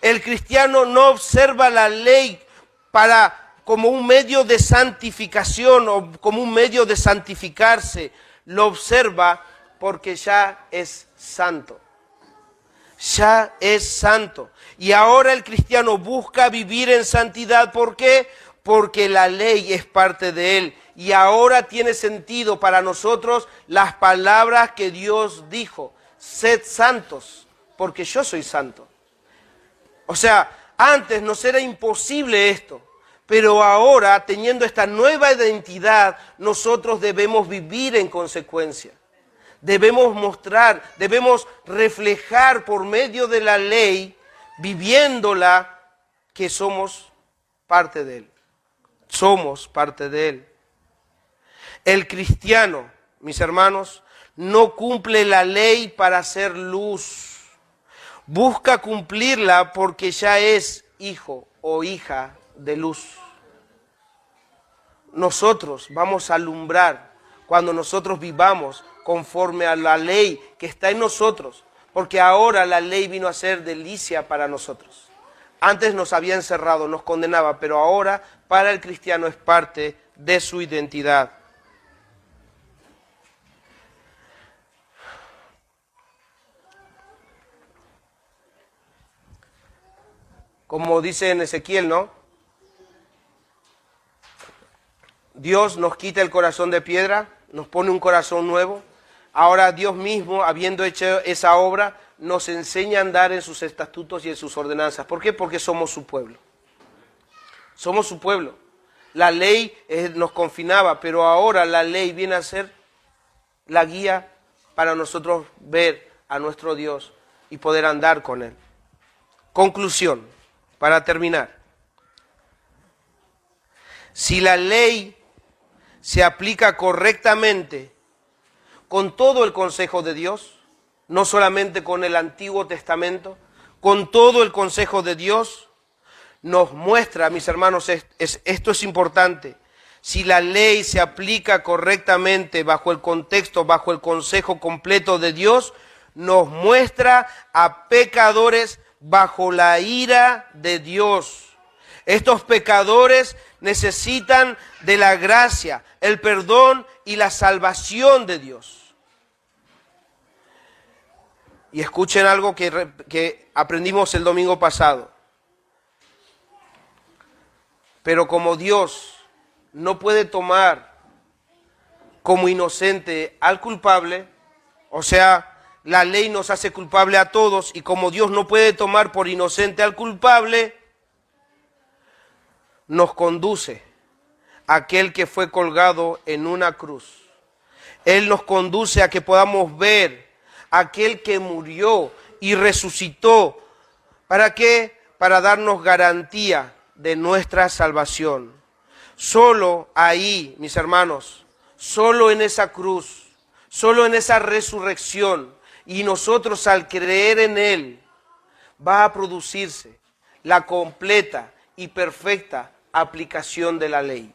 El cristiano no observa la ley como un medio de santificación o como un medio de santificarse, lo observa porque ya es santo. Ya es santo. Y ahora el cristiano busca vivir en santidad. ¿Por qué? Porque la ley es parte de él. Y ahora tiene sentido para nosotros las palabras que Dios dijo. Sed santos, porque yo soy santo. O sea, antes nos era imposible esto. Pero ahora, teniendo esta nueva identidad, nosotros debemos vivir en consecuencia. Debemos mostrar, debemos reflejar por medio de la ley, viviéndola, que somos parte de Él. Somos parte de Él. El cristiano, mis hermanos, no cumple la ley para hacer luz. Busca cumplirla porque ya es hijo o hija de luz. Nosotros vamos a alumbrar cuando nosotros vivamos conforme a la ley que está en nosotros, porque ahora la ley vino a ser delicia para nosotros. Antes nos había encerrado, nos condenaba, pero ahora para el cristiano es parte de su identidad. Como dice en Ezequiel, ¿no? Dios nos quita el corazón de piedra, nos pone un corazón nuevo. Ahora Dios mismo, habiendo hecho esa obra, nos enseña a andar en sus estatutos y en sus ordenanzas. ¿Por qué? Porque somos su pueblo. Somos su pueblo. La ley nos confinaba, pero ahora la ley viene a ser la guía para nosotros ver a nuestro Dios y poder andar con Él. Conclusión, para terminar. Si la ley se aplica correctamente con todo el consejo de Dios, no solamente con el Antiguo Testamento, con todo el consejo de Dios, nos muestra, mis hermanos, esto es importante. Si la ley se aplica correctamente bajo el contexto, bajo el consejo completo de Dios, nos muestra a pecadores bajo la ira de Dios. Estos pecadores necesitan de la gracia, el perdón y la salvación de Dios. Y escuchen algo que aprendimos el domingo pasado. Pero como Dios no puede tomar como inocente al culpable, o sea, la ley nos hace culpable a todos, y como Dios no puede tomar por inocente al culpable, nos conduce a aquel que fue colgado en una cruz. Él nos conduce a que podamos ver a aquel que murió y resucitó. ¿Para qué? Para darnos garantía de nuestra salvación. Solo ahí, mis hermanos, solo en esa cruz, solo en esa resurrección, y nosotros al creer en Él, va a producirse la completa y perfecta aplicación de la ley.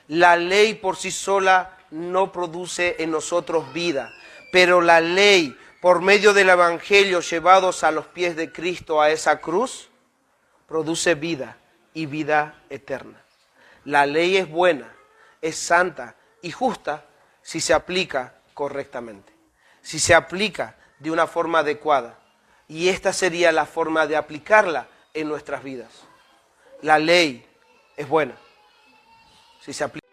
La ley por sí sola no produce en nosotros vida, pero la ley, por medio del Evangelio llevados a los pies de Cristo a esa cruz, produce vida y vida eterna. La ley es buena, es santa y justa si se aplica correctamente, si se aplica de una forma adecuada. Y esta sería la forma de aplicarla en nuestras vidas. La ley es buena si se aplica